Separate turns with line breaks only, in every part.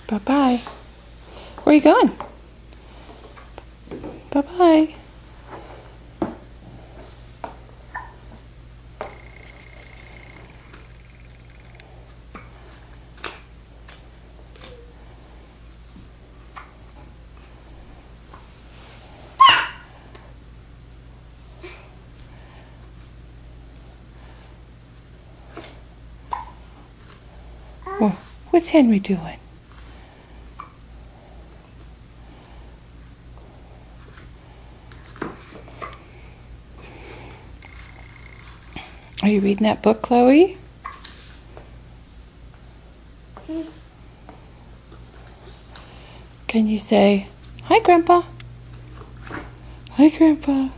Bye-bye. Where are you going? Bye-bye. Well, what's Henry doing? Are you reading that book, Chloe? Can you say, "Hi, Grandpa"? Hi, Grandpa.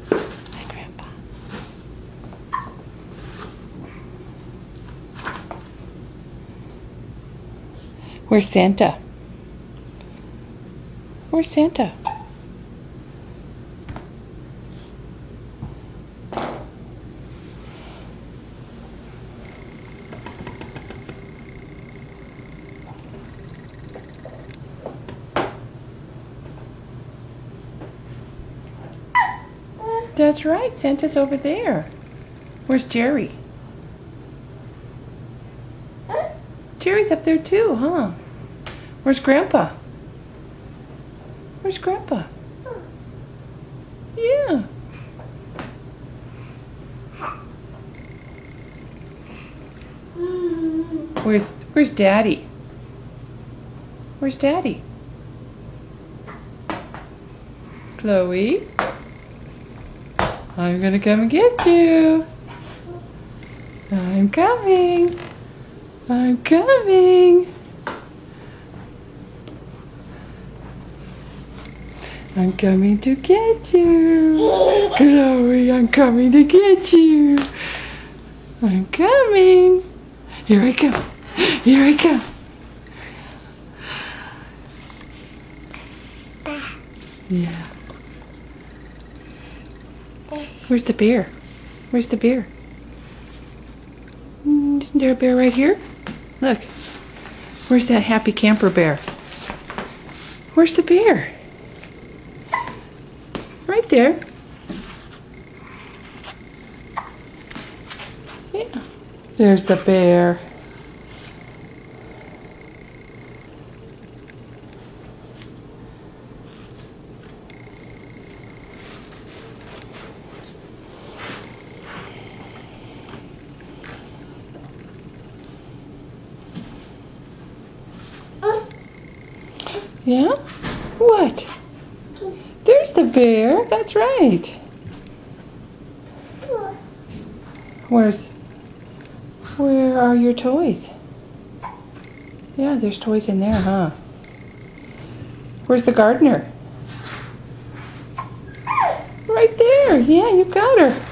Hi, Grandpa. Where's Santa? Where's Santa? That's right, Santa's over there. Where's Jerry? Jerry's up there too, huh? Where's Grandpa? Where's Grandpa? Yeah. Where's Daddy? Where's Daddy? Chloe? I'm gonna come and get you. I'm coming. I'm coming. I'm coming to get you. Chloe, I'm coming to get you. I'm coming. Here I come. Here I come. Yeah. Where's the bear? Where's the bear? Isn't there a bear right here? Look. Where's that happy camper bear? Where's the bear? Right there. Yeah. There's the bear. Yeah? What? There's the bear. That's right. Where are your toys? Yeah, there's toys in there, huh? Where's the gardener? Right there. Yeah, you got her.